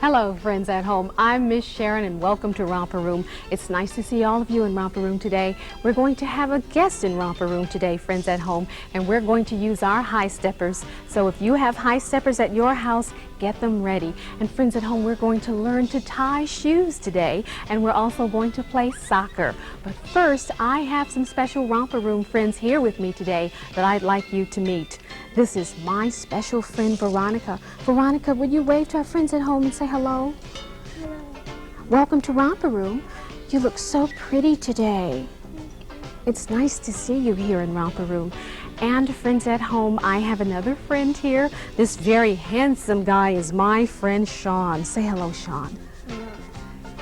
Hello, friends at home. I'm Miss Sharon, and welcome to Romper Room. It's nice to see all of you in Romper Room today. We're going to have a guest in Romper Room today, friends at home, and we're going to use our high steppers. So if you have high steppers at your house, get them ready. And friends at home, we're going to learn to tie shoes today, and we're also going to play soccer. But first, I have some special Romper Room friends here with me today that I'd like you to meet. This is my special friend, Veronica. Veronica, would you wave to our friends at home and say hello? Hello. Welcome to Romper Room. You look so pretty today. It's nice to see you here in Romper Room. And friends at home, I have another friend here. This very handsome guy is my friend Sean. Say hello, Sean. Hello.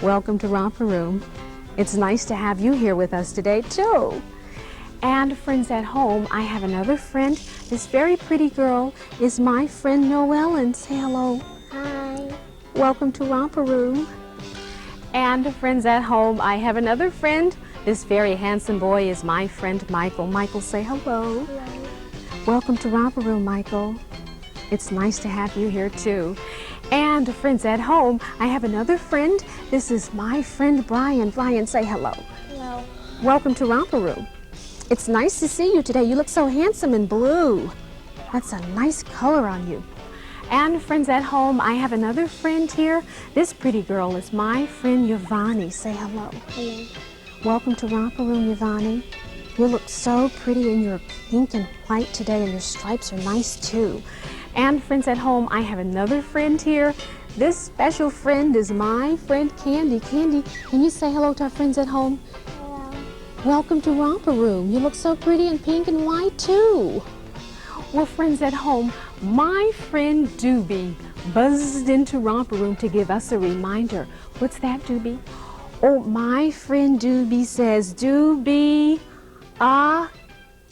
Welcome to Romper Room. It's nice to have you here with us today, too. And friends at home, I have another friend. This very pretty girl is my friend Noelyn. Say hello. Hi. Welcome to Romper Room. And friends at home, I have another friend. This very handsome boy is my friend Michael. Michael, say hello. Hello. Welcome to Romper Room, Michael. It's nice to have you here too. And friends at home, I have another friend. This is my friend Brian. Brian, say hello. Hello. Welcome to Romper Room. It's nice to see you today. You look so handsome in blue. That's a nice color on you. And friends at home, I have another friend here. This pretty girl is my friend Yvonne. Say hello. Hello. Welcome to Romper Room, Yvonne. You look so pretty in your pink and white today, and your stripes are nice too. And friends at home, I have another friend here. This special friend is my friend Candy. Candy, can you say hello to our friends at home? Hello. Welcome to Romper Room. You look so pretty in pink and white too. Well, friends at home, my friend Doobie buzzed into Romper Room to give us a reminder. What's that, Doobie? Oh, my friend Doobie says, Doobie, a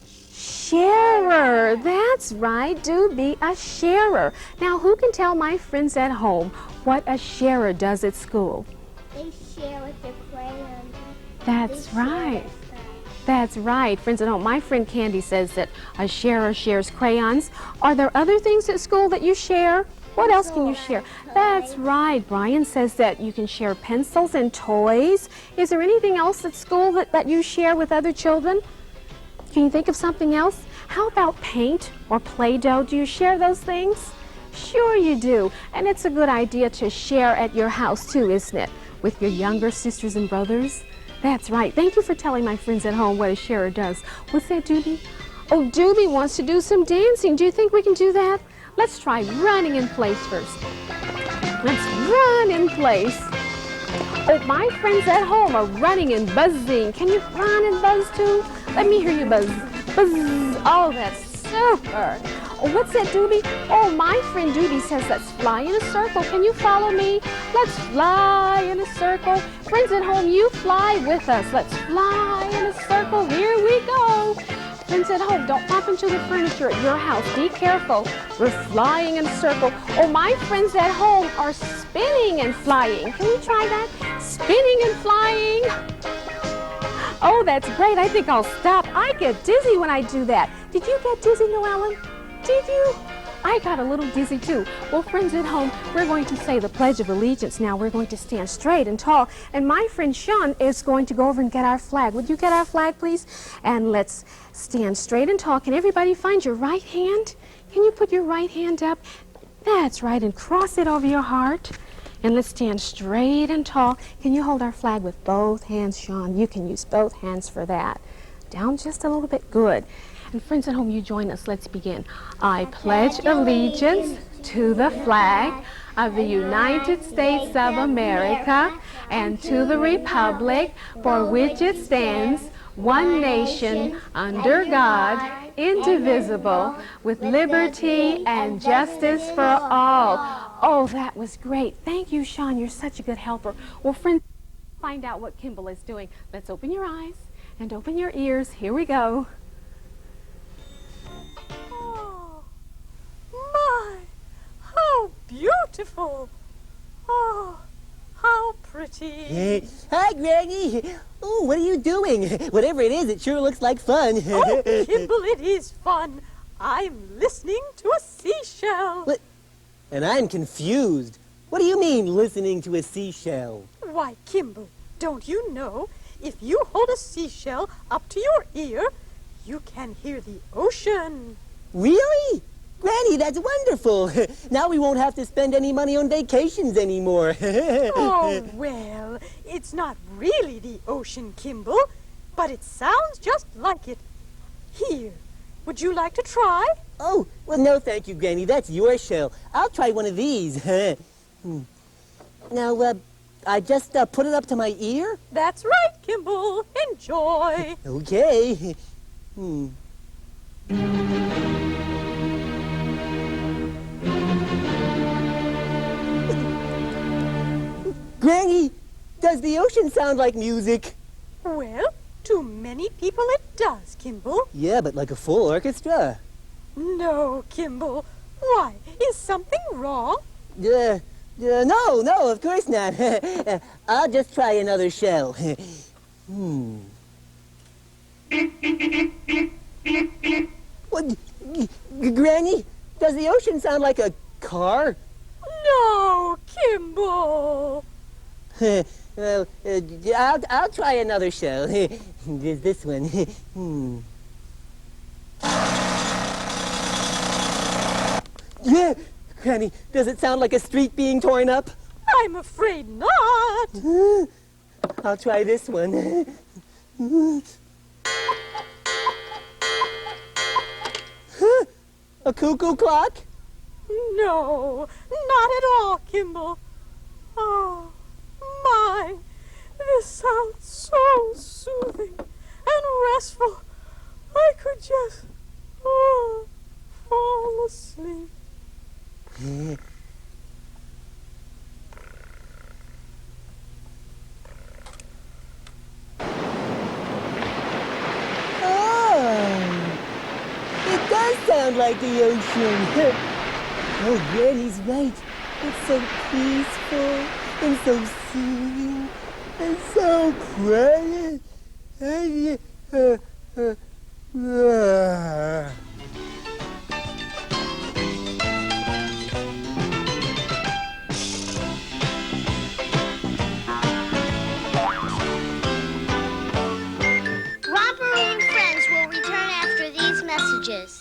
sharer. That's right, Doobie, a sharer. Now, who can tell my friends at home what a sharer does at school? They share with their crayons. That's right. That's right, friends at home. My friend Candy says that a sharer shares crayons. Are there other things at school that you share? What else can you share? That's right. Brian says that you can share pencils and toys. Is there anything else at school that you share with other children? Can you think of something else? How about paint or Play-Doh? Do you share those things? Sure you do. And it's a good idea to share at your house too, isn't it? With your younger sisters and brothers? That's right. Thank you for telling my friends at home what a sharer does. What's that, Doobie? Oh, Doobie wants to do some dancing. Do you think we can do that? Let's try running in place first. Let's run in place. Oh, my friends at home are running and buzzing. Can you run and buzz too? Let me hear you buzz. Buzz. Oh, that's super. Oh, what's that, Doobie? Oh, my friend Doobie says let's fly in a circle. Can you follow me? Let's fly in a circle. Friends at home, you fly with us. Let's fly in a circle. Here we go. Friends at home, don't bump into the furniture at your house. Be careful. We're flying in a circle. Oh, my friends at home are spinning and flying. Can we try that? Spinning and flying. Oh, that's great. I think I'll stop. I get dizzy when I do that. Did you get dizzy, Noelyn? Did you? I got a little dizzy too. Well, friends at home, we're going to say the Pledge of Allegiance now. We're going to stand straight and tall. And my friend Sean is going to go over and get our flag. Would you get our flag, please? And let's stand straight and tall. Can everybody find your right hand? Can you put your right hand up? That's right, and cross it over your heart. And let's stand straight and tall. Can you hold our flag with both hands, Sean? You can use both hands for that. Down just a little bit. Good. And friends at home, you join us. Let's begin. I pledge allegiance to the flag of the United States of America and to the republic for which it stands, one nation, under God, indivisible, with liberty and justice for all. Oh, that was great. Thank you, Sean. You're such a good helper. Well, friends, find out what Kimball is doing. Let's open your eyes and open your ears. Here we go. How beautiful! Oh, how pretty! Hi, Granny! Oh, what are you doing? Whatever it is, it sure looks like fun. Oh, Kimball, it is fun. I'm listening to a seashell. What? And I'm confused. What do you mean, listening to a seashell? Why, Kimball, don't you know, if you hold a seashell up to your ear, you can hear the ocean. Really? Granny, that's wonderful. Now we won't have to spend any money on vacations anymore. Oh, well, it's not really the ocean, Kimball, but it sounds just like it. Here, would you like to try? Oh, well, no, thank you, Granny. That's your shell. I'll try one of these. Now, I just put it up to my ear? That's right, Kimball. Enjoy. Okay. Granny, does the ocean sound like music? Well, to many people it does, Kimball. Yeah, but like a full orchestra. No, Kimball. Why, is something wrong? No, of course not. I'll just try another shell. What, Granny, does the ocean sound like a car? No, Kimball. Well, I'll try another shell. There's this one. Yeah, Granny, does it sound like a street being torn up? I'm afraid not. I'll try this one. A cuckoo clock? No, not at all, Kimball. Oh, my. This sounds so soothing and restful. I could just fall asleep. It does sound like the ocean. Oh, Granny's right. It's so peaceful and so soothing and so quiet. Romper Room friends will return after these messages.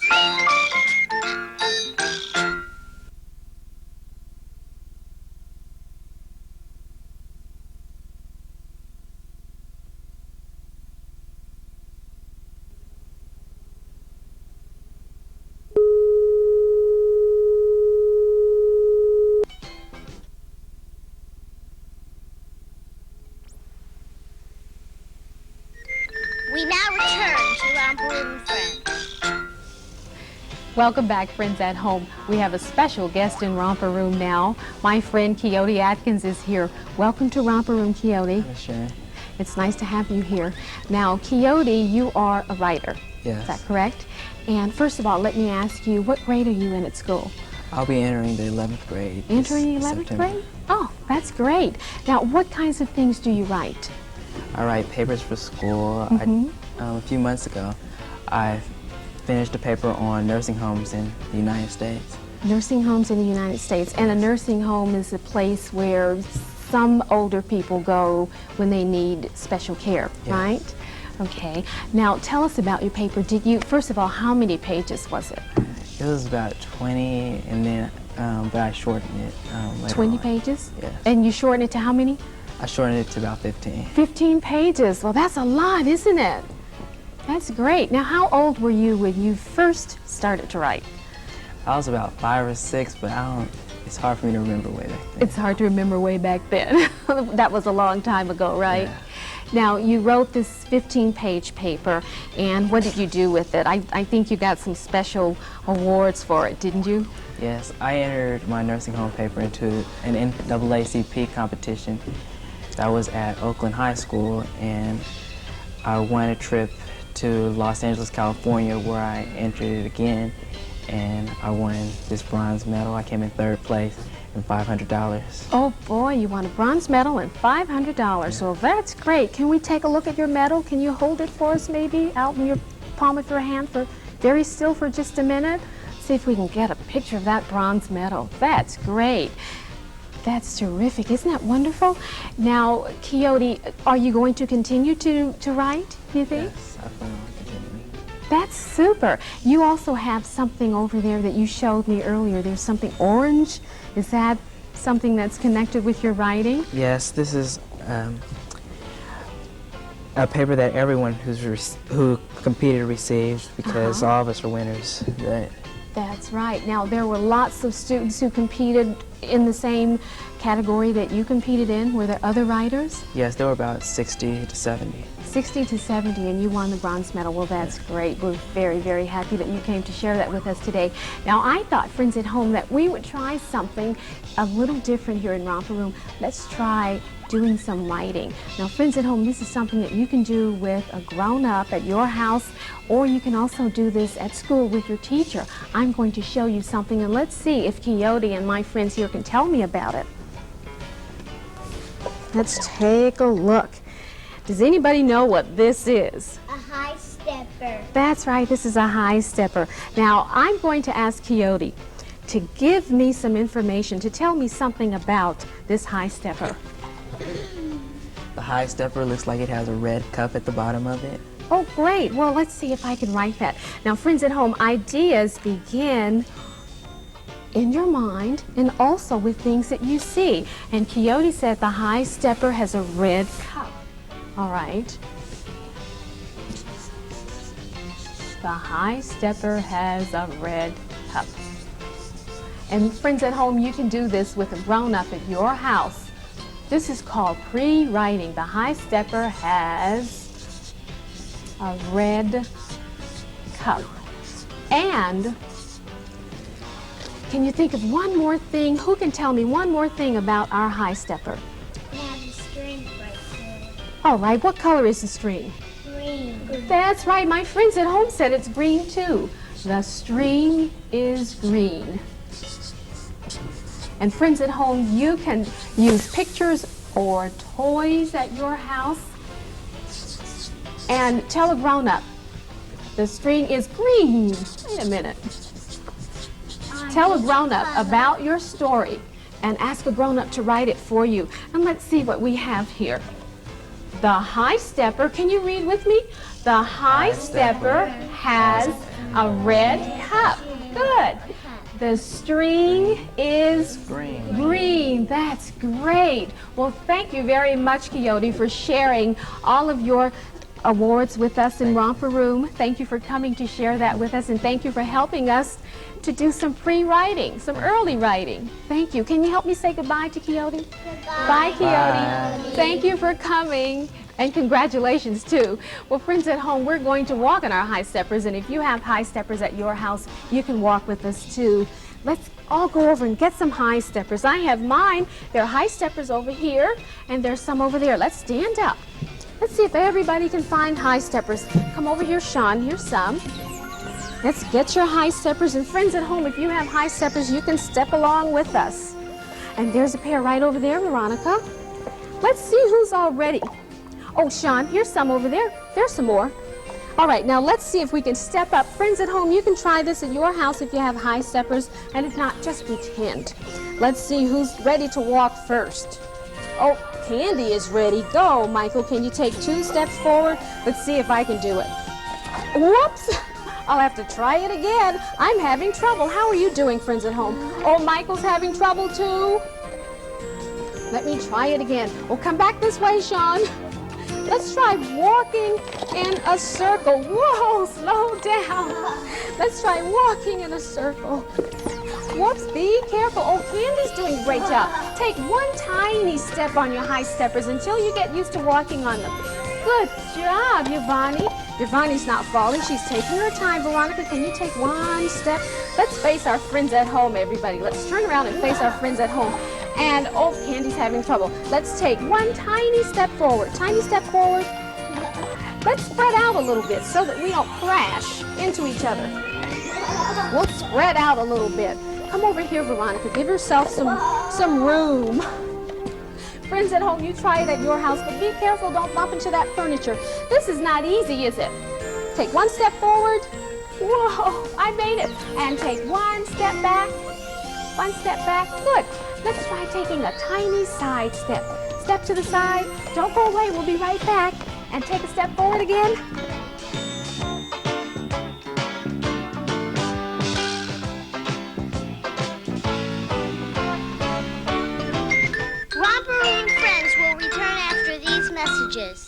We now return to Romper Room friends. Welcome back, friends at home. We have a special guest in Romper Room now. My friend Quixote Atkins is here. Welcome to Romper Room, Quixote. Hi, Sharon. It's nice to have you here. Now, Quixote, you are a writer. Yes. Is that correct? And first of all, let me ask you, what grade are you in at school? I'll be entering the 11th grade. Entering this 11th September. grade? Oh, that's great. Now, what kinds of things do you write? I write papers for school. A few months ago, I finished a paper on nursing homes in the United States. Nursing homes in the United States. And a nursing home is a place where some older people go when they need special care, Yes. right? Okay. Now, tell us about your paper. First of all, how many pages was it? It was about 20, and then, but I shortened it later 20 on. pages? Yes. And you shortened it to how many? I shortened it to about 15. 15 pages. Well, that's a lot, isn't it? That's great. Now, how old were you when you first started to write? I was about 5 or 6, but it's hard for me to remember way back then. It's hard to remember way back then. That was a long time ago, right? Yeah. Now, you wrote this 15-page paper, and what did you do with it? I think you got some special awards for it, didn't you? Yes, I entered my nursing home paper into an NAACP competition that was at Oakland High School, and I won a trip to Los Angeles, California, where I entered it again, and I won this bronze medal. I came in 3rd place and $500. Oh boy, you won a bronze medal and $500. Well, that's great. Can we take a look at your medal? Can you hold it for us maybe out in your palm of your hand for very still for just a minute? See if we can get a picture of that bronze medal. That's great. That's terrific. Isn't that wonderful? Now, Coyote, are you going to continue to write, do you think? Yes, I plan on continuing. That's super. You also have something over there that you showed me earlier. There's something orange. Is that something that's connected with your writing? Yes, this is a paper that everyone who competed received because all of us are winners. That's right. Now, there were lots of students who competed in the same category that you competed in. Were there other writers? Yes, there were about 60 to 70. 60 to 70, and you won the bronze medal. Well, that's great. We're very, very happy that you came to share that with us today. Now, I thought, friends at home, that we would try something a little different here in Romper Room. Let's try doing some writing. Now, friends at home, this is something that you can do with a grown-up at your house, or you can also do this at school with your teacher. I'm going to show you something, and let's see if Coyote and my friends here can tell me about it. Let's take a look. Does anybody know what this is? A high stepper. That's right, this is a high stepper. Now, I'm going to ask Coyote to give me some information, to tell me something about this high stepper. The high stepper looks like it has a red cup at the bottom of it. Oh, great. Well, let's see if I can write that. Now, friends at home, ideas begin in your mind and also with things that you see. And Coyote said the high stepper has a red cup. All right. The high stepper has a red cup. And friends at home, you can do this with a grown-up at your house. This is called pre-writing. The high stepper has a red cup. And can you think of one more thing? Who can tell me one more thing about our high stepper? It has a string right there. All right, what color is the string? Green. That's right, my friends at home said it's green too. The string is green. And friends at home, you can use pictures or toys at your house and tell a grown-up, the string is green. Wait a minute. Tell a grown-up about your story and ask a grown-up to write it for you. And let's see what we have here. The high stepper, can you read with me? The high stepper has a red cup. Good. The string is green. That's great. Well, thank you very much, Coyote, for sharing all of your awards with us in Romper Room. Thank you for coming to share that with us, and thank you for helping us to do some pre-writing, some early writing. Thank you. Can you help me say goodbye to Coyote? Goodbye. Bye, Coyote. Thank you for coming, and congratulations, too. Well, friends at home, we're going to walk on our high steppers, and if you have high steppers at your house, you can walk with us, too. Let's all go over and get some high steppers. I have mine. There are high steppers over here, and there's some over there. Let's stand up. Let's see if everybody can find high steppers. Come over here, Sean. Here's some. Let's get your high steppers. And friends at home, if you have high steppers, you can step along with us. And there's a pair right over there, Veronica. Let's see who's all ready. Oh, Sean, here's some over there. There's some more. All right, now let's see if we can step up. Friends at home, you can try this at your house if you have high steppers. And if not, just pretend. Let's see who's ready to walk first. Oh, Candy is ready. Go, Michael. Can you take 2 steps forward? Let's see if I can do it. Whoops. I'll have to try it again. I'm having trouble. How are you doing, friends at home? Oh, Michael's having trouble too. Let me try it again. Oh, come back this way, Sean. Let's try walking in a circle. Whoa, slow down. Let's try walking in a circle. Whoops, be careful. Oh, Candy's doing a great job. Take one tiny step on your high steppers until you get used to walking on them. Good job, Yvonne. Yvonne's not falling. She's taking her time. Veronica, can you take one step? Let's face our friends at home, everybody. Let's turn around and face our friends at home. And, oh, Candy's having trouble. Let's take one tiny step forward. Tiny step forward. Let's spread out a little bit so that we don't crash into each other. We'll spread out a little bit. Come over here, Veronica. Give yourself some room. Friends at home, you try it at your house, but be careful. Don't bump into that furniture. This is not easy, is it? Take one step forward. Whoa, I made it. And take one step back. One step back. Good. Let's try taking a tiny side step. Step to the side. Don't go away. We'll be right back. And take a step forward again. Romper Room Friends will return after these messages.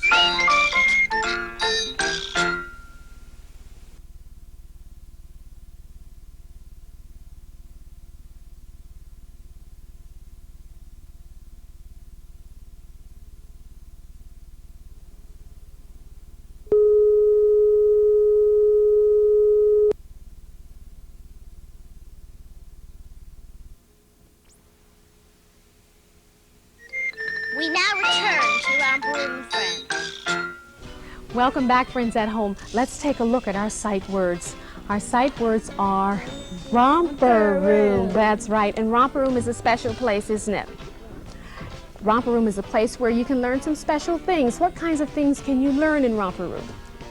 We now return to Romper Room Friends. Welcome back, friends at home. Let's take a look at our sight words. Our sight words are romper room. That's right. And romper room is a special place, isn't it? Romper room is a place where you can learn some special things. What kinds of things can you learn in romper room?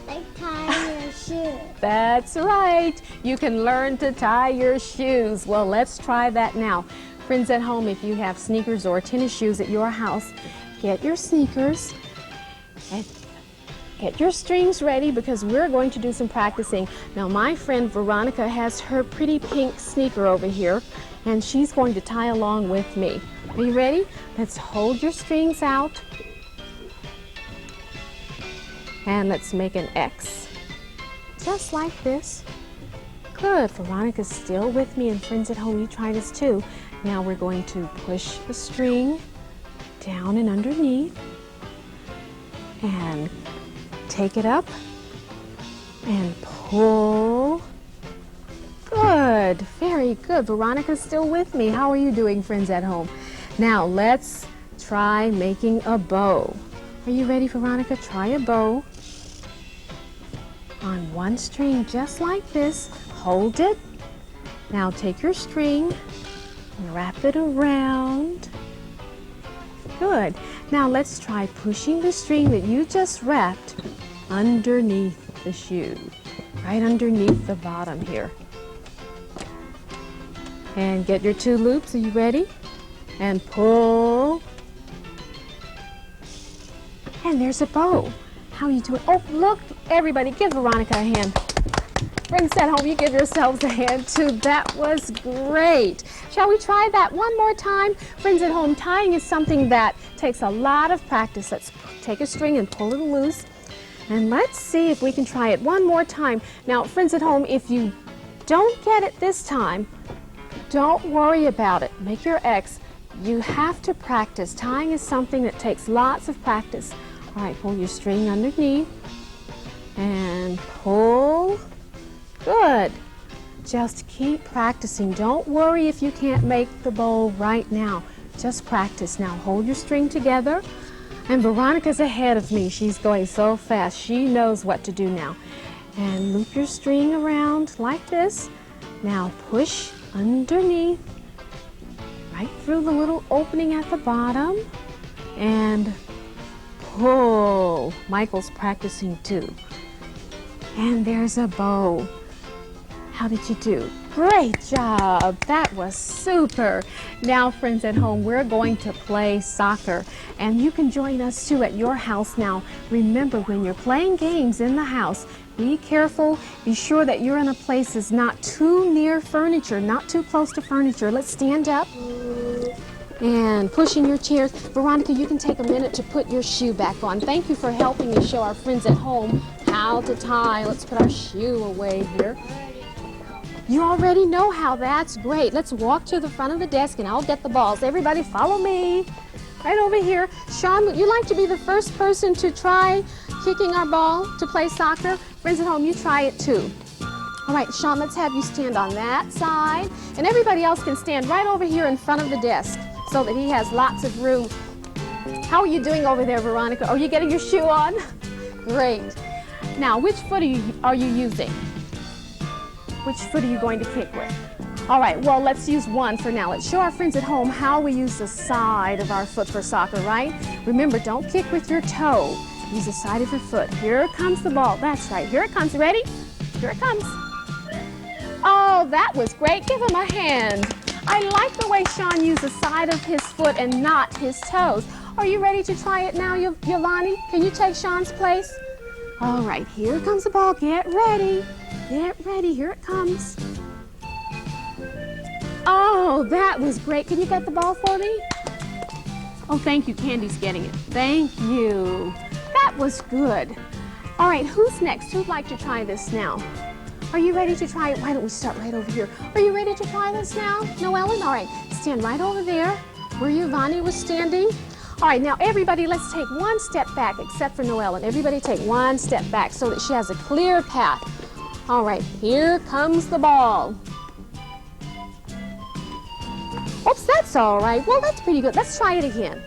Like tying your shoes. That's right. You can learn to tie your shoes. Well, let's try that now. Friends at home, if you have sneakers or tennis shoes at your house, get your sneakers and get your strings ready because we're going to do some practicing. Now, my friend Veronica has her pretty pink sneaker over here, and she's going to tie along with me. Are you ready? Let's hold your strings out. And let's make an X. Just like this. Good. Veronica's still with me, and friends at home, you try this too. Now we're going to push the string down and underneath and take it up and pull. Good. Very good. Veronica's still with me. How are you doing, friends at home? Now let's try making a bow. Are you ready, Veronica? Try a bow on one string just like this. Hold it. Now take your string and wrap it around. Good. Now let's try pushing the string that you just wrapped underneath the shoe, right underneath the bottom here. And get your two loops. Are you ready? And pull. And there's a bow. How are you doing? Oh, look, everybody, give Veronica a hand. Friends at home, you give yourselves a hand too. That was great. Shall we try that one more time? Friends at home, tying is something that takes a lot of practice. Let's take a string and pull it loose. And let's see if we can try it one more time. Now, friends at home, if you don't get it this time, don't worry about it. Make your X. You have to practice. Tying is something that takes lots of practice. All right, pull your string underneath and pull. Good. Just keep practicing. Don't worry if you can't make the bow right now. Just practice. Now hold your string together. And Veronica's ahead of me. She's going so fast. She knows what to do now. And loop your string around like this. Now push underneath, right through the little opening at the bottom, and pull. Michael's practicing too. And there's a bow. How did you do? Great job. That was super. Now, friends at home, we're going to play soccer, and you can join us too at your house. Now, remember, when you're playing games in the house, be careful. Be sure that you're in a place that's not too near furniture, not too close to furniture. Let's stand up and pushing your chairs. Veronica, you can take a minute to put your shoe back on. Thank you for helping me show our friends at home how to tie. Let's put our shoe away here. You already know how. That's great. Let's walk to the front of the desk and I'll get the balls. Everybody follow me. Right over here. Sean, would you like to be the first person to try kicking our ball to play soccer? Friends at home, you try it too. All right, Sean, let's have you stand on that side. And everybody else can stand right over here in front of the desk so that he has lots of room. How are you doing over there, Veronica? Are you getting your shoe on? Great. Now, which foot are you using? Which foot are you going to kick with? All right, well, let's use one for now. Let's show our friends at home how we use the side of our foot for soccer, right? Remember, don't kick with your toe. Use the side of your foot. Here comes the ball. That's right. Here it comes. Ready? Here it comes. Oh, that was great. Give him a hand. I like the way Sean used the side of his foot and not his toes. Are you ready to try it now, Yolani? Can you take Sean's place? All right, here comes the ball. Get ready. Get ready. Here it comes. Oh, that was great. Can you get the ball for me? Oh, thank you. Candy's getting it. Thank you. That was good. All right, who's next? Who'd like to try this now? Are you ready to try it? Why don't we start right over here? Are you ready to try this now, Noelyn? All right, stand right over there where Yvonne was standing. All right, now everybody, let's take one step back, except for Noelyn. Everybody take one step back so that she has a clear path. All right, here comes the ball. Oops, that's all right. Well, that's pretty good. Let's try it again.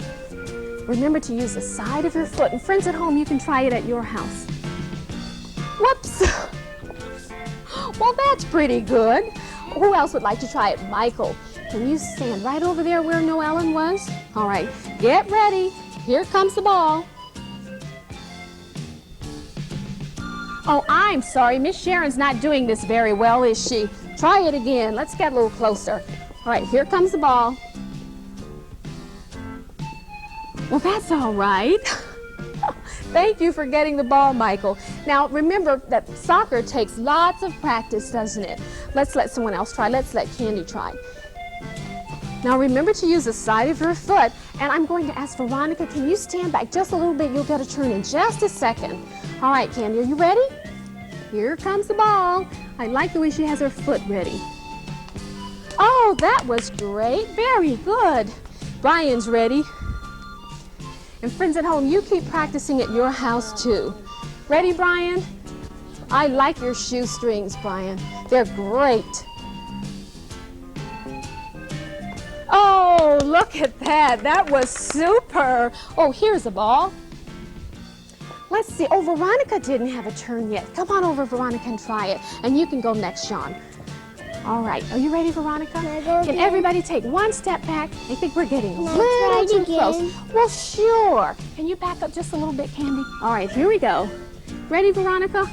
Remember to use the side of your foot. And friends at home, you can try it at your house. Whoops. Well, that's pretty good. Who else would like to try it? Michael, can you stand right over there where Noelyn was? All right, get ready. Here comes the ball. Oh, I'm sorry. Miss Sharon's not doing this very well, is she? Try it again. Let's get a little closer. All right, here comes the ball. Well, that's all right. Thank you for getting the ball, Michael. Now, remember that soccer takes lots of practice, doesn't it? Let's let someone else try. Let's let Candy try. Now, remember to use the side of your foot. And I'm going to ask Veronica, can you stand back just a little bit? You'll get a turn in just a second. All right, Candy, are you ready? Here comes the ball. I like the way she has her foot ready. Oh, that was great. Very good. Brian's ready. And friends at home, you keep practicing at your house too. Ready, Brian? I like your shoestrings, Brian. They're great. Oh, look at that. That was super. Oh, here's the ball. Let's see. Oh, Veronica didn't have a turn yet. Come on over, Veronica, and try it. And you can go next, Sean. All right. Are you ready, Veronica? Can everybody take one step back? I think we're getting a little too close. Well, sure. Can you back up just a little bit, Candy? All right, here we go. Ready, Veronica?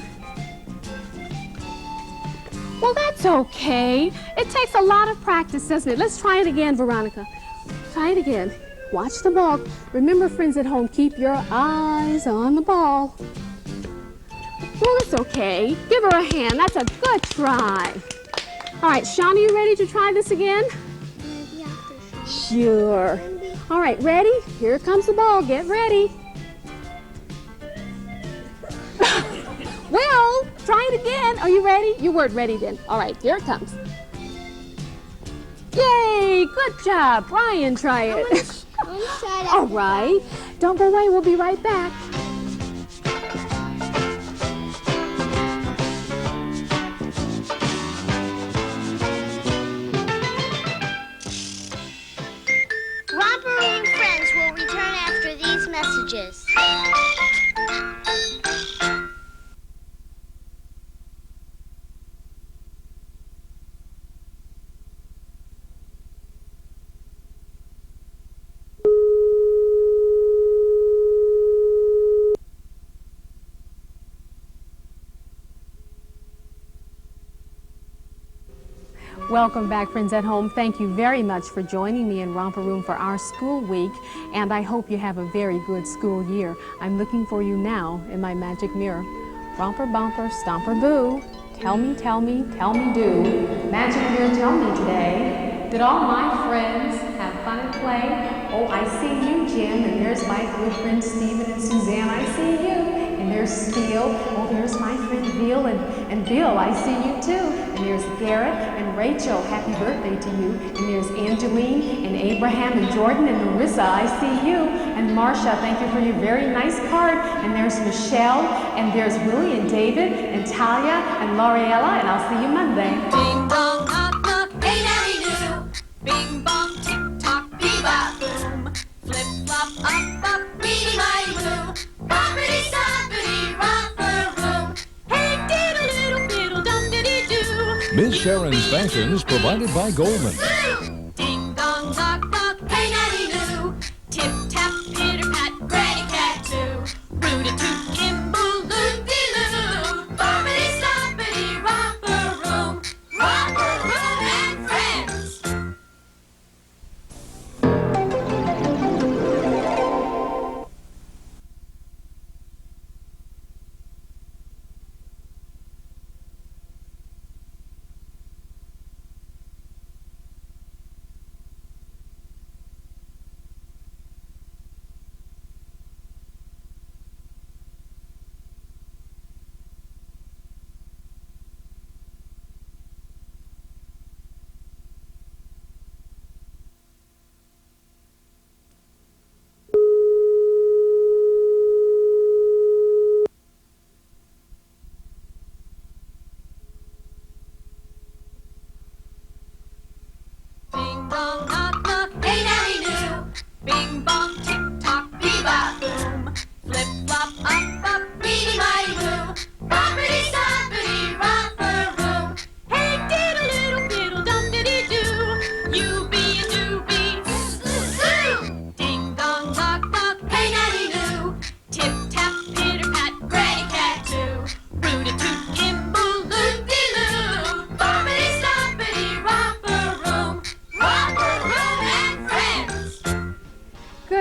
Well, that's okay. It takes a lot of practice, doesn't it? Let's try it again, Veronica. Try it again. Watch the ball. Remember, friends at home, keep your eyes on the ball. Well, it's okay. Give her a hand. That's a good try. All right, Sean, are you ready to try this again? Maybe after Sean. Sure. All right, ready? Here comes the ball. Get ready. Well, try it again. Are you ready? You weren't ready then. All right, here it comes. Yay, good job. Brian, try it. I want to try that. All right. Don't go away. We'll be right back. Romper and Friends will return after these messages. Welcome back, friends at home. Thank you very much for joining me in Romper Room for our school week, and I hope you have a very good school year. I'm looking for you now in my magic mirror. Romper, bumper, stomper, boo. Tell me, tell me, tell me, do. Magic mirror, tell me today. Did all my friends have fun and play? Oh, I see you, Jim, and there's my good friend Stephen and Suzanne. I see you. And there's Steele. Oh, there's my friend Bill, and Bill, I see you too. And there's Garrett and Rachel. Happy birthday to you. And there's Angeline and Abraham and Jordan and Marissa. I see you. And Marcia, thank you for your very nice card. And there's Michelle, and there's Willie and David and Talia and L'Oreella, and I'll see you Monday. Ding dong, knock knock, hey Nanny Noo. Bing bong, tick tock, bebop boom. Flip flop, up up, meeny miny moo. Rompity stompity, romper room. Hey diddle diddle diddle dum diddy doo. Miss Sharon's Fashions provided by Goldman. Ding dong, knock knock, hey Nanny Noo. Tip tap, pitter pat, granny cat too. Rooty toot, Kimble, loopy loo. Rompity stompity, romper room. Romper room and friends.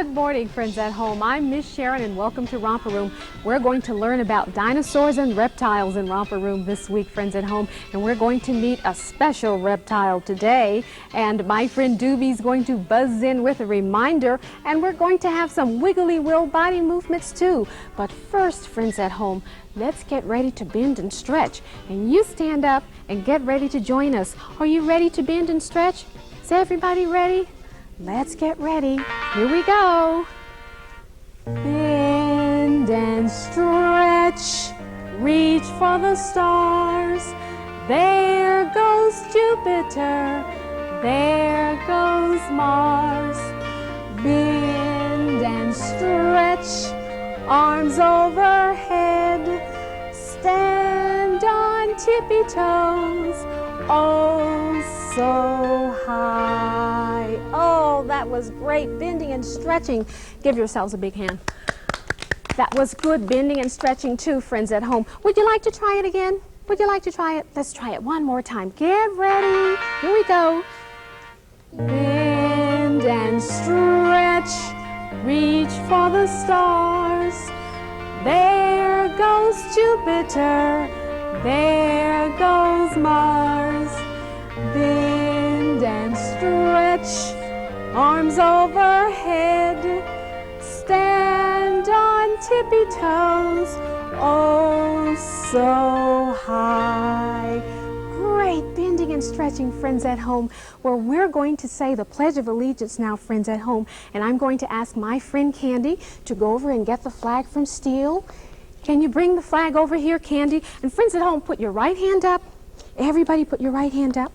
Good morning, friends at home. I'm Miss Sharon, and welcome to Romper Room. We're going to learn about dinosaurs and reptiles in Romper Room this week, friends at home, and we're going to meet a special reptile today. And my friend Doobie's going to buzz in with a reminder, and we're going to have some wiggly will body movements too. But first, friends at home, let's get ready to bend and stretch. And you stand up and get ready to join us. Are you ready to bend and stretch? Is everybody ready? Let's get ready. Here we go. Bend and stretch. Reach for the stars. There goes Jupiter. There goes Mars. Bend and stretch. Arms overhead. Stand on tippy toes. Oh, so high. Oh, that was great. Bending and stretching. Give yourselves a big hand. That was good bending and stretching too, friends at home. Would you like to try it again? Would you like to try it? Let's try it one more time. Get ready. Here we go. Bend and stretch. Reach for the stars. There goes Jupiter. There goes Mars. Bend and stretch, arms overhead, stand on tippy toes, oh so high. Great bending and stretching, friends at home, where we're going to say the Pledge of Allegiance now, friends at home, and I'm going to ask my friend Candy to go over and get the flag from Steele. Can you bring the flag over here, Candy? And friends at home, put your right hand up. Everybody put your right hand up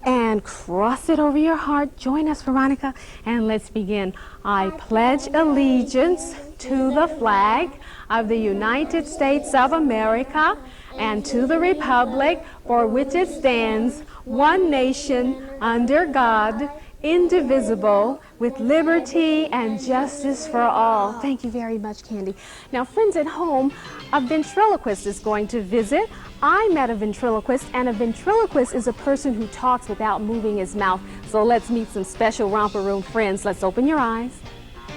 and cross it over your heart. Join us, Veronica, and let's begin. I pledge allegiance to the flag of the United States of America and to the republic for which it stands, one nation, under God, indivisible, with liberty and justice for all. Thank you very much, Candy. Now, friends at home, a ventriloquist is going to visit. I met a ventriloquist, and a ventriloquist is a person who talks without moving his mouth. So let's meet some special Romper Room friends. Let's open your eyes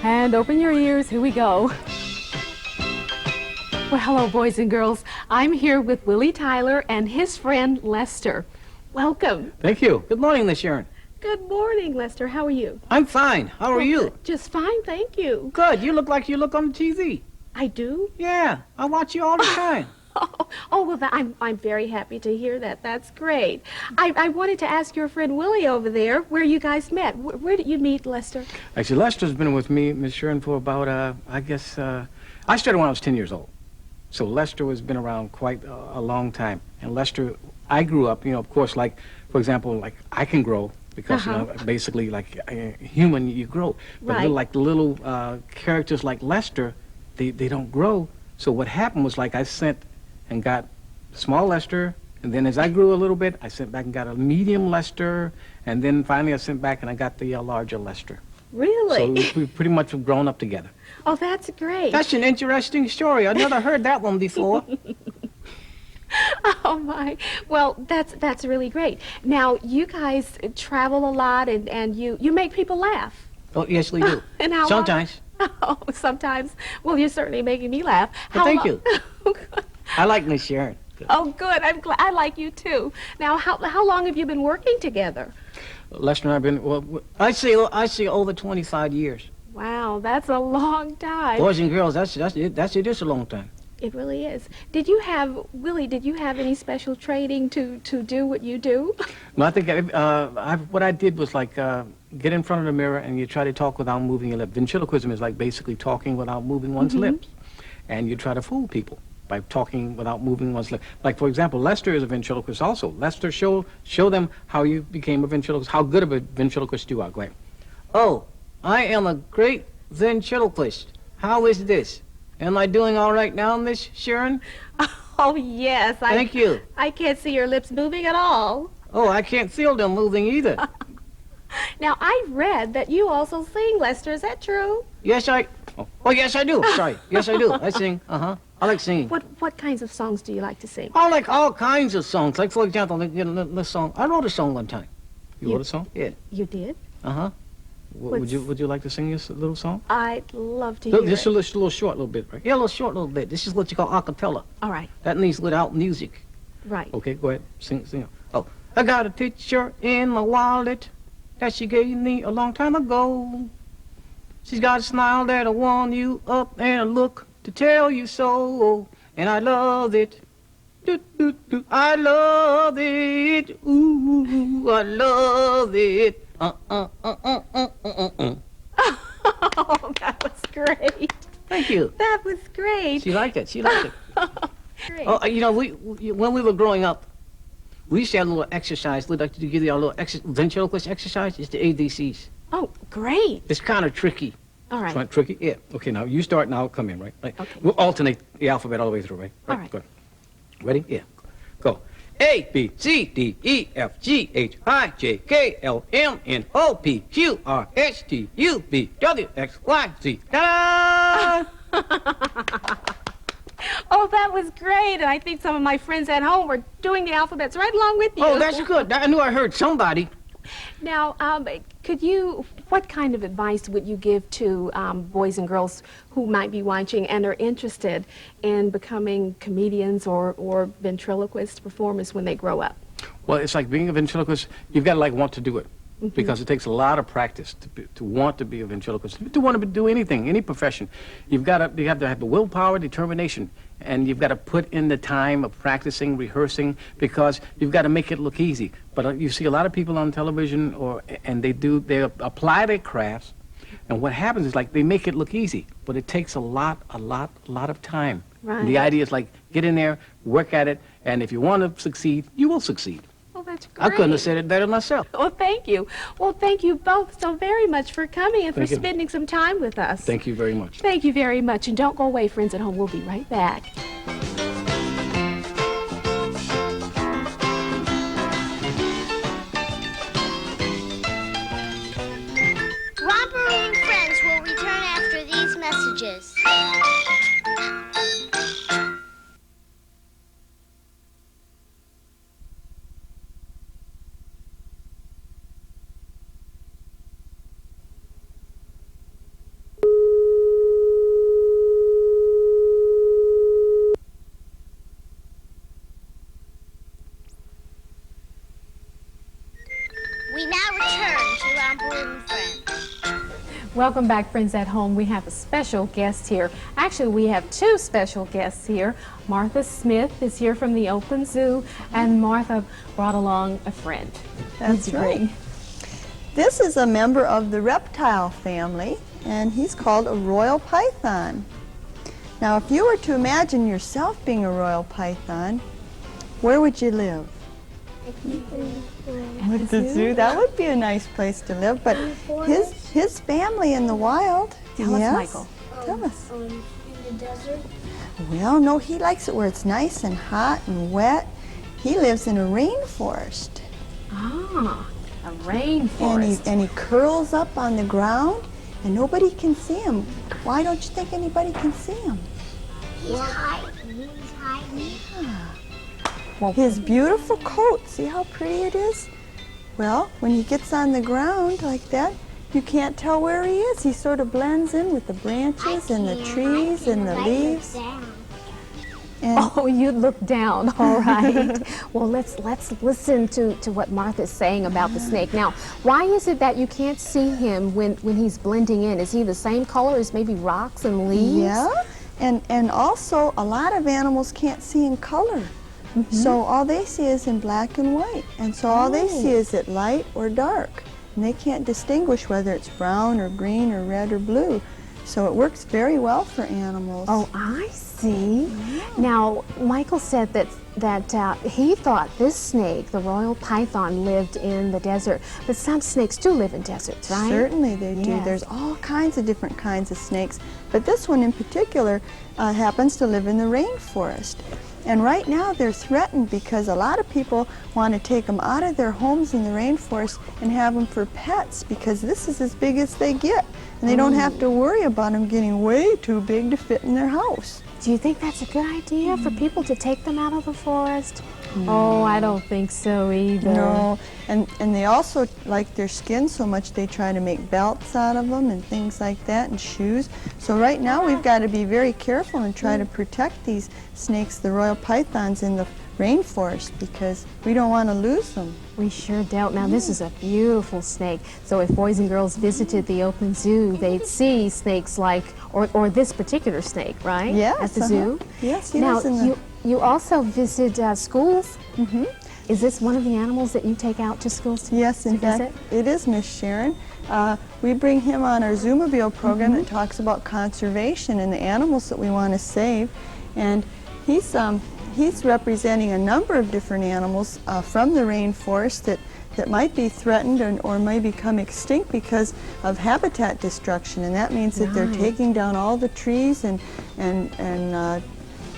and open your ears. Here we go. Well, hello, boys and girls. I'm here with Willie Tyler and his friend Lester. Welcome. Thank you. Good morning, Miss Sharon. Good morning, Lester. How are you? I'm fine. How are you? Just fine, thank you. Good. You look like you look on the TV. I do? Yeah, I watch you all the time. Well, I'm very happy to hear that. That's great. I wanted to ask your friend Willie over there where you guys met. Where did you meet, Lester? Actually, Lester's been with me, Miss Sharon, for about, I guess, I started when I was 10 years old. So Lester has been around quite a long time. And Lester, I grew up, you know, of course, like, for example, like I can grow. Because, you know, basically, like a human, you grow. But Right. little characters like Lester, they don't grow. So what happened was, like, I sent and got small Lester, and then as I grew a little bit, I sent back and got a medium Lester, and then finally I sent back and I got the larger Lester. Really? So we pretty much have grown up together. Oh, that's great. That's an interesting story. I've never heard that one before. Oh, my. Well, that's really great. Now, you guys travel a lot, and you make people laugh. Oh, yes, we do. And how Sometimes. Long? Oh, sometimes. Well, you're certainly making me laugh. Well, thank you. I like Miss Sharon. Oh, good. I'm glad. I like you, too. Now, how long have you been working together? Lester and I have been, well, I say over 25 years. Wow, that's a long time. Boys and girls, it is a long time. It really is. Willie, did you have any special training to do what you do? No, I think what I did was like get in front of the mirror and you try to talk without moving your lips. Ventriloquism is like basically talking without moving one's lips. And you try to fool people by talking without moving one's lips. Like, for example, Lester is a ventriloquist also. Lester, show them how you became a ventriloquist, how good of a ventriloquist you are. Go ahead. Oh, I am a great ventriloquist. How is this? Am I doing all right now, Miss Sharon? Oh, yes. Thank you. I can't see your lips moving at all. Oh, I can't feel them moving either. Now, I read that you also sing, Lester. Is that true? Yes, Oh, yes, I do. Sorry. Yes, I do. I sing. I like singing. What kinds of songs do you like to sing? I like all kinds of songs. Like, for example, this song. I wrote a song one time. You wrote a song? Yeah. You did? Uh-huh. Would you like to sing us a little song? I'd love to hear Just it. a little short little bit, right? Yeah, a little short little bit. This is what you call a cappella. All right, That means without music. right. Okay, go ahead. Sing. Oh, I got a picture in my wallet that she gave me a long time ago. She's got a smile that'll warm you up and a look to tell you so. And I love it. I love it. Ooh, I love it. Oh, that was great. Thank you. That was great. She liked it. She liked it. Great. Oh, you know, when we were growing up, we used to have a little exercise. We'd like to give you a little ventriloquist exercise. It's the ADCs. Oh, great. It's kind of tricky. All right. It's not tricky? Yeah. Okay, now you start, now I'll come in, right? Okay. We'll alternate the alphabet all the way through, right? All right. Good. Ready? Yeah. Go. A, B, C, D, E, F, G, H, I, J, K, L, M, N, O, P, Q, R, S, T, U, V, W, X, Y, Z. Ta-da! Oh, that was great. And I think some of my friends at home were doing the alphabets right along with you. Oh, that's good. I knew I heard somebody. Now, what kind of advice would you give to boys and girls who might be watching and are interested in becoming comedians or ventriloquist performers when they grow up? Well, it's like being a ventriloquist, you've got to want to do it. Because it takes a lot of practice to want to be a ventriloquist, to want to do anything, any profession. You have to have the willpower, determination, and you've got to put in the time of practicing, rehearsing, because you've got to make it look easy. But you see a lot of people on television, and they apply their crafts, and what happens is like they make it look easy, but it takes a lot of time. Right. And the idea is like get in there, work at it, and if you want to succeed, you will succeed. Oh, that's great. I couldn't have said it better myself. Well, thank you. Well, thank you both so very much for coming and Thank for you. spending some time with us. Thank you very much. Thank you very much. And don't go away, friends at home. We'll be right back. Romper and Friends will return after these messages. We now return to Romper and Friends. Welcome back, friends at home. We have a special guest here. Actually, we have two special guests here. Martha Smith is here from the Oakland Zoo, and Martha brought along a friend. That's right. This is a member of the reptile family, and he's called a royal python. Now, if you were to imagine yourself being a royal python, where would you live? At The zoo? That would be a nice place to live, but his family in the wild. Tell us, yes. Michael. Tell us. In the desert? Well, no, he likes it where it's nice and hot and wet. He lives in a rainforest. Ah, a rainforest. And he curls up on the ground, and nobody can see him. Why don't you think anybody can see him? He's hiding. He's hiding. His beautiful coat, see how pretty it is? Well, when he gets on the ground like that, you can't tell where he is. He sort of blends in with the branches and the trees and the leaves. And Oh, you look down, all right. Well, let's listen to what Martha's saying about the snake. Now, why is it that you can't see him when he's blending in? Is he the same color as maybe rocks and leaves? yeah, and also a lot of animals can't see in color. So all they see is in black and white. And so all they see is it light or dark. And they can't distinguish whether it's brown or green or red or blue. So it works very well for animals. Oh, I see. Now, Michael said that he thought this snake, the royal python, lived in the desert. But some snakes do live in deserts, right? Certainly they do. Yes. There's all kinds of different kinds of snakes. But this one in particular happens to live in the rainforest. And right now they're threatened because a lot of people want to take them out of their homes in the rainforest and have them for pets because this is as big as they get. and they don't have to worry about them getting way too big to fit in their house. Do you think that's a good idea for people to take them out of the forest? Oh, I don't think so either. No, and they also like their skin so much they try to make belts out of them and things like that, and shoes. So right now we've got to be very careful and try to protect these snakes, the royal pythons, in the rainforest, because we don't want to lose them. We sure don't. Now, this is a beautiful snake. So if boys and girls visited the Oakland Zoo, they'd see snakes like, or this particular snake, right? Yes. At the zoo? Yes, he now, is in the... you also visit schools? Mm-hmm. Is this one of the animals that you take out to schools to Yes, in fact, visit? it is, Miss Sharon. We bring him on our Zoomobile program that talks about conservation and the animals that we want to save. And he's representing a number of different animals from the rainforest that might be threatened or may become extinct because of habitat destruction. And that means that they're taking down all the trees and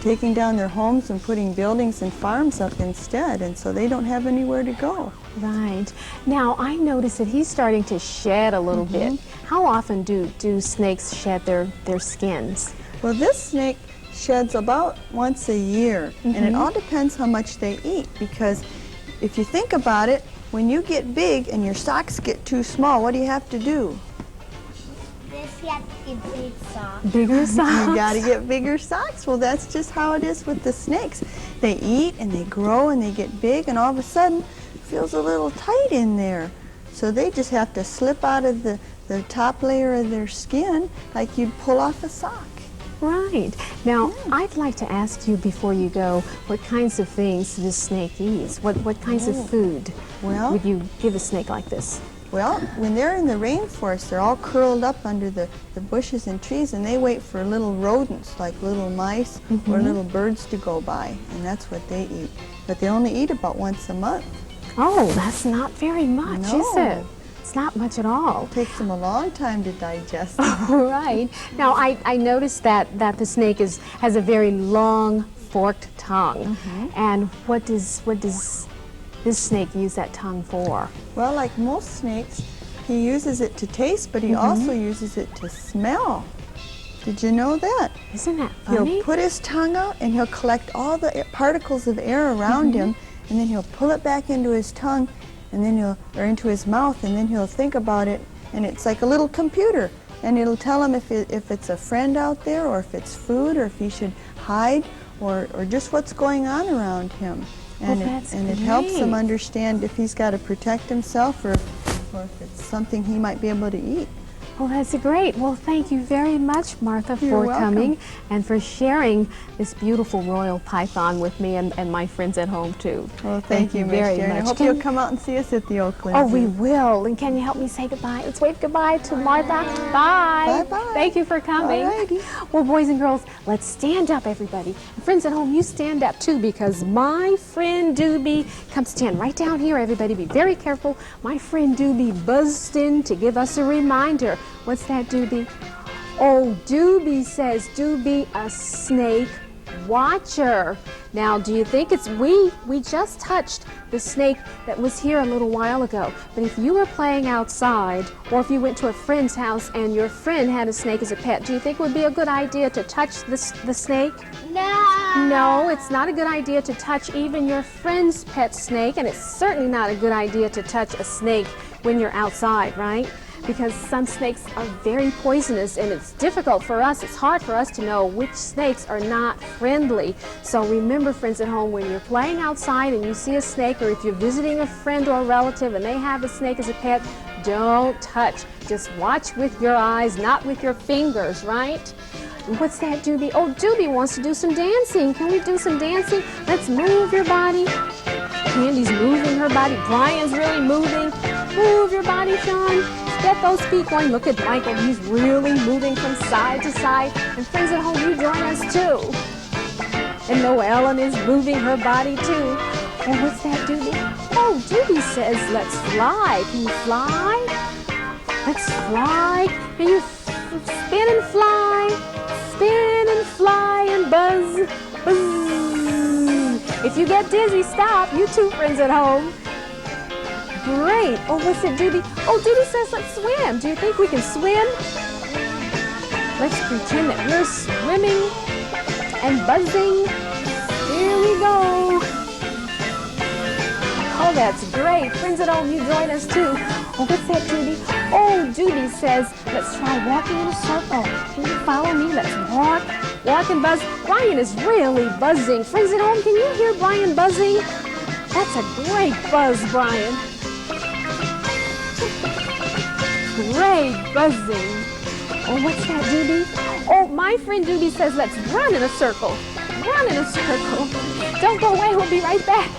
taking down their homes and putting buildings and farms up instead, and so they don't have anywhere to go. Right. Now, I noticed that he's starting to shed a little bit. How often do snakes shed their skins? Well, this snake sheds about once a year, and it all depends how much they eat, because if you think about it, when you get big and your socks get too small, what do you have to do? This you have to get big socks. Bigger socks? You got to get bigger socks. Well, that's just how it is with the snakes. They eat and they grow and they get big, and all of a sudden it feels a little tight in there. So they just have to slip out of the top layer of their skin like you'd pull off a sock. Right. Now, I'd like to ask you before you go, what kinds of things this snake eats? What kinds of food would you give a snake like this? Well, when they're in the rainforest, they're all curled up under the bushes and trees, and they wait for little rodents, like little mice or little birds to go by, and that's what they eat. But they only eat about once a month. Oh, that's not very much, is it? It's not much at all. It takes them a long time to digest. All right. Now, I noticed that the snake has a very long, forked tongue. And what does this snake use that tongue for? Well, like most snakes, he uses it to taste, but he also uses it to smell. Did you know that? Isn't that funny? He'll put his tongue out and he'll collect all the particles of air around him, and then he'll pull it back into his tongue, and then or into his mouth, and then he'll think about it, and it's like a little computer, and it'll tell him if it's a friend out there, or if it's food, or if he should hide, or just what's going on around him. And, it helps him understand if he's got to protect himself or if it's something he might be able to eat. Well, that's great. Well, thank you very much, Martha, for coming and for sharing this beautiful royal python with me and my friends at home, too. Well, thank you very much. I hope you'll come out and see us at the Oakland Zoo. Oh, we will. And can you help me say goodbye? Let's wave goodbye to Martha. Bye. Bye-bye. Thank you for coming. Alrighty. Well, boys and girls, let's stand up, everybody. And friends at home, you stand up, too, because my friend Doobie, come stand right down here, everybody. Be very careful. My friend Doobie buzzed in to give us a reminder. What's that, Doobie? Oh, Doobie says Doobie a snake watcher. Now, do you think it's we just touched the snake that was here a little while ago. But if you were playing outside, or if you went to a friend's house and your friend had a snake as a pet, do you think it would be a good idea to touch the snake? No. No, it's not a good idea to touch even your friend's pet snake, and it's certainly not a good idea to touch a snake when you're outside, right? Because some snakes are very poisonous, and it's difficult for us, it's hard for us to know which snakes are not friendly. So remember, friends at home, when you're playing outside and you see a snake, or if you're visiting a friend or a relative and they have a snake as a pet, don't touch. Just watch with your eyes, not with your fingers, right? What's that, Doobie? Oh, Doobie wants to do some dancing. Can we do some dancing? Let's move your body. Candy's moving her body. Brian's really moving. Move your body, Sean. Get those feet going. Look at Michael. He's really moving from side to side. And friends at home, you join us too. And Noelyn is moving her body too. And what's that, Doobie? Oh, Doobie says, let's fly. Can you fly? Let's fly. Can you spin and fly? Spin and fly and buzz. Buzz. If you get dizzy, stop. You too, friends at home. Great. Oh, what's it, Doobie? Oh, Doobie says let's swim. Do you think we can swim? Let's pretend that we're swimming and buzzing. Here we go. Oh, that's great. Friends at home, you join us too. Oh, what's that, Judy? Oh, Judy says, let's try walking in a circle. Can you follow me? Let's walk and buzz. Brian is really buzzing. Friends at home, can you hear Brian buzzing? That's a great buzz, Brian. Great buzzing. Oh, what's that, Judy? Oh, my friend Judy says, let's run in a circle. Run in a circle. Don't go away, we'll be right back.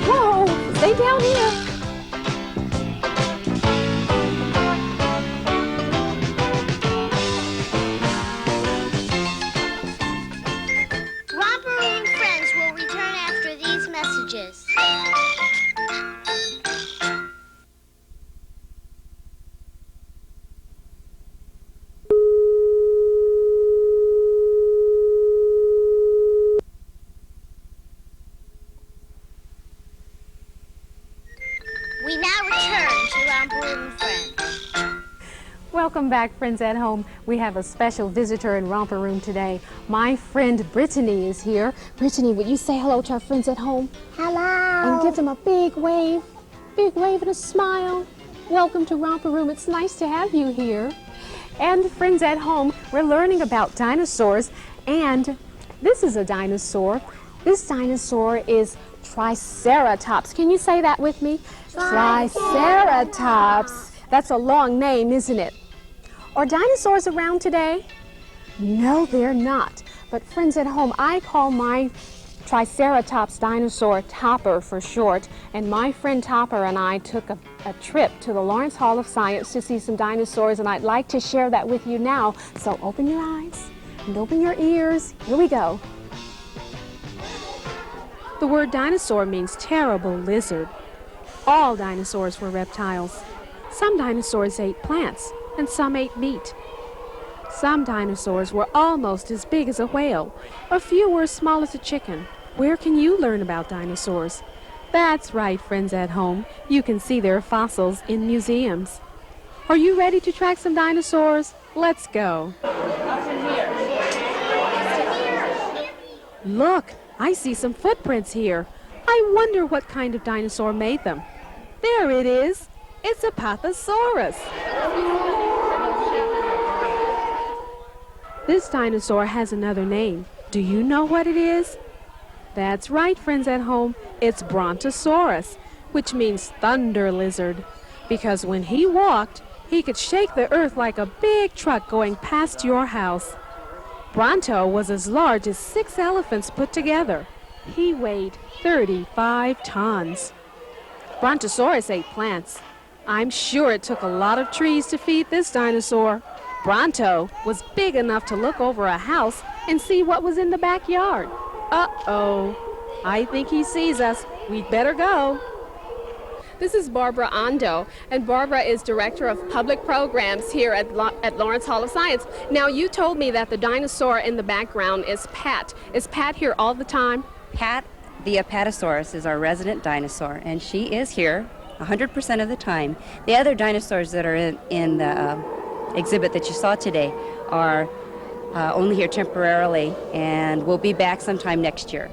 Whoa, stay down here. Romper Room friends will return after these messages. We now return to Romper Room friends. Welcome back, friends at home. We have a special visitor in Romper Room today. My friend Brittany is here. Brittany, would you say hello to our friends at home? Hello. And give them a big wave and a smile. Welcome to Romper Room. It's nice to have you here. And friends at home, we're learning about dinosaurs, and this is a dinosaur. This dinosaur is Triceratops. Can you say that with me? Triceratops. That's a long name, isn't it? Are dinosaurs around today? No, they're not. But friends at home, I call my Triceratops dinosaur Topper for short, and my friend Topper and I took a trip to the Lawrence Hall of Science to see some dinosaurs, and I'd like to share that with you now. So open your eyes and open your ears. Here we go. The word dinosaur means terrible lizard. All dinosaurs were reptiles. Some dinosaurs ate plants, and some ate meat. Some dinosaurs were almost as big as a whale. A few were as small as a chicken. Where can you learn about dinosaurs? That's right, friends at home. You can see their fossils in museums. Are you ready to track some dinosaurs? Let's go. Look, I see some footprints here. I wonder what kind of dinosaur made them. There it is. It's a Pathosaurus. This dinosaur has another name. Do you know what it is? That's right, friends at home. It's Brontosaurus, which means thunder lizard, because when he walked, he could shake the earth like a big truck going past your house. Bronto was as large as 6 elephants put together. He weighed 35 tons. Brontosaurus ate plants. I'm sure it took a lot of trees to feed this dinosaur. Bronto was big enough to look over a house and see what was in the backyard. Uh-oh. I think he sees us. We'd better go. This is Barbara Ondo, and Barbara is Director of Public Programs here at Lawrence Hall of Science. Now, you told me that the dinosaur in the background is Pat. Is Pat here all the time? Pat, the Apatosaurus, is our resident dinosaur, and she is here 100% of the time. The other dinosaurs that are in the exhibit that you saw today are only here temporarily, and will be back sometime next year.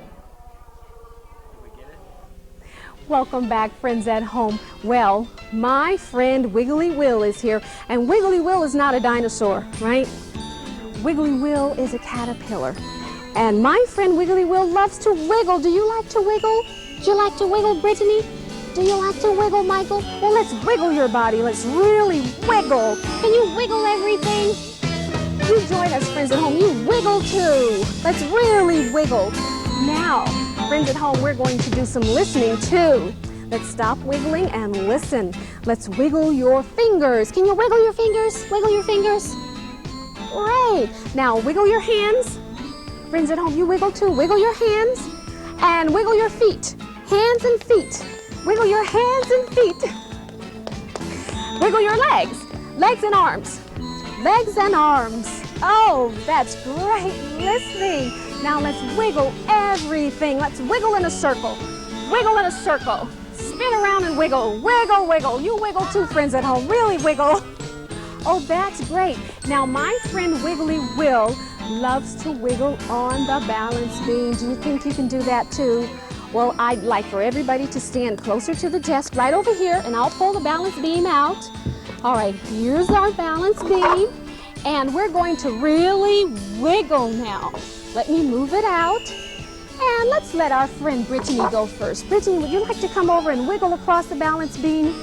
Welcome back, friends at home. Well, my friend Wiggly Will is here, and Wiggly Will is not a dinosaur, right? Wiggly Will is a caterpillar. And my friend Wiggly Will loves to wiggle. Do you like to wiggle? Do you like to wiggle, Brittany? Do you like to wiggle, Michael? Well, let's wiggle your body. Let's really wiggle. Can you wiggle everything? You join us, friends at home. You wiggle too. Let's really wiggle. Now, friends at home, we're going to do some listening too. Let's stop wiggling and listen. Let's wiggle your fingers. Can you wiggle your fingers? Wiggle your fingers. Great. Now, wiggle your hands. Friends at home, you wiggle too. Wiggle your hands and wiggle your feet. Hands and feet. Wiggle your hands and feet. Wiggle your legs. Legs and arms. Legs and arms. Oh, that's great listening. Now let's wiggle everything. Let's wiggle in a circle. Wiggle in a circle. Spin around and wiggle. Wiggle, wiggle. You wiggle too, friends at home. Really wiggle. Oh, that's great. Now, my friend Wiggly Will loves to wiggle on the balance beam. Do you think you can do that too? Well, I'd like for everybody to stand closer to the desk right over here, and I'll pull the balance beam out. All right, here's our balance beam, and we're going to really wiggle now. Let me move it out, and let's let our friend Brittany go first. Brittany, would you like to come over and wiggle across the balance beam?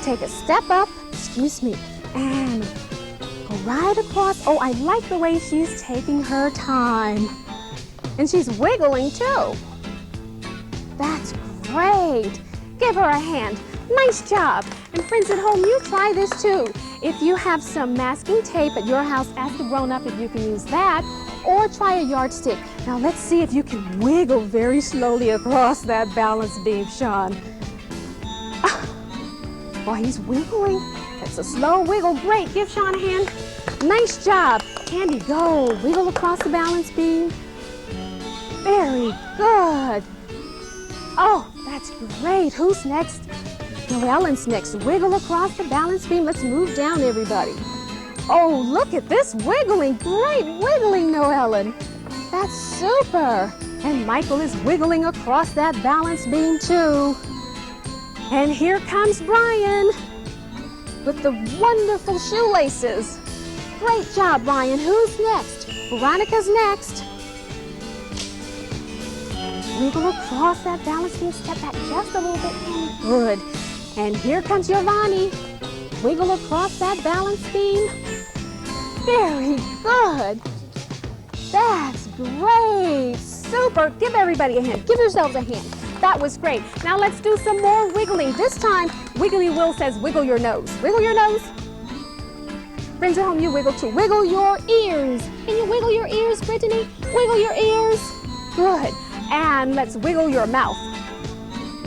Take a step up, excuse me, and go right across. Oh, I like the way she's taking her time. And she's wiggling too. That's great. Give her a hand. Nice job. And friends at home, you try this too. If you have some masking tape at your house, ask a grown-up if you can use that, or try a yardstick. Now let's see if you can wiggle very slowly across that balance beam, Sean. Well, he's wiggling. That's a slow wiggle. Great. Give Sean a hand. Nice job. Candy, go. Wiggle across the balance beam. Very good. Oh, that's great. Who's next? Noelyn's next. Wiggle across the balance beam. Let's move down, everybody. Oh, look at this wiggling. Great wiggling, Noelyn. That's super. And Michael is wiggling across that balance beam, too. And here comes Brian with the wonderful shoelaces. Great job, Brian. Who's next? Veronica's next. Wiggle across that balance beam. Step back just a little bit. And good. And here comes Giovanni. Wiggle across that balance beam. Very good. That's great. Super. Give everybody a hand. Give yourselves a hand. That was great. Now let's do some more wiggling. This time, Wiggly Will says wiggle your nose. Wiggle your nose. Friends at home, you wiggle too. Wiggle your ears. Can you wiggle your ears, Brittany? Wiggle your ears. Good. And let's wiggle your mouth.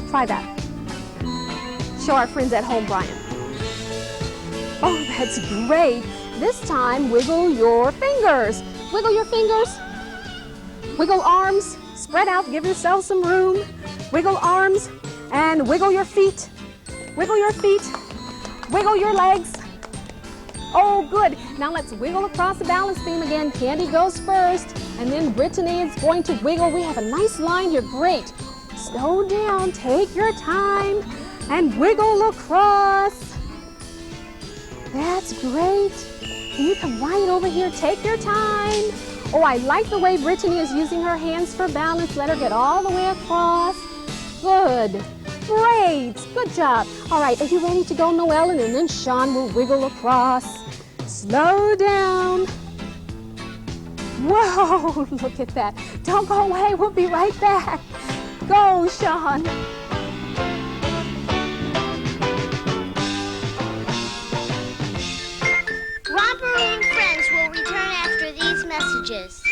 Try that. Show our friends at home, Brian. Oh, that's great. This time, wiggle your fingers. Wiggle your fingers. Wiggle arms. Spread out. Give yourself some room. Wiggle arms and wiggle your feet. Wiggle your feet. Wiggle your legs. Oh, good. Now let's wiggle across the balance beam again. Candy goes first, and then Brittany is going to wiggle. We have a nice line here. Great. Slow down. Take your time and wiggle across. That's great. Can you come right over here? Take your time. Oh, I like the way Brittany is using her hands for balance. Let her get all the way across. Good. Great. Good job. All right, are you ready to go, Noelyn? And then Sean will wiggle across. Slow down. Whoa, look at that. Don't go away. We'll be right back. Go, Sean. Romper and Friends will return after these messages.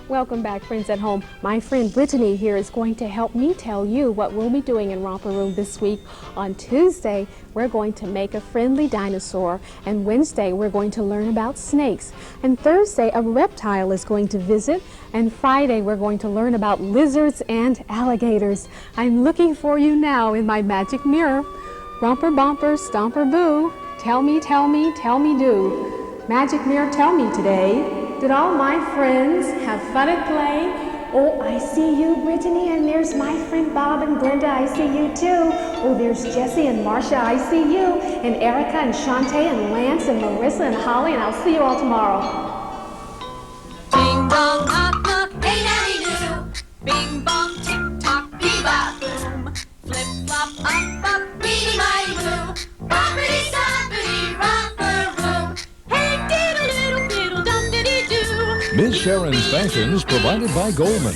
Welcome back, friends at home. My friend Brittany here is going to help me tell you what we'll be doing in Romper Room this week. On Tuesday, we're going to make a friendly dinosaur, and Wednesday, we're going to learn about snakes. And Thursday, a reptile is going to visit, and Friday, we're going to learn about lizards and alligators. I'm looking for you now in my magic mirror. Romper, bomper, stomper, boo. Tell me, tell me, tell me do. Magic mirror, tell me today. Did all my friends have fun at play? Oh, I see you, Brittany, and there's my friend Bob and Glenda. I see you too. Oh, there's Jessie and Marcia. I see you. And Erica and Shantae and Lance and Marissa and Holly, and I'll see you all tomorrow. Ding dong knock knock, hey nanny do. Bing bong tick tock, bebop boom. Flip flop up up, beanie miny moo. Boppity stoppity romper room. Hey diddle diddle diddle dum diddy do. Miss Sharon's Fashions provided by Goldman.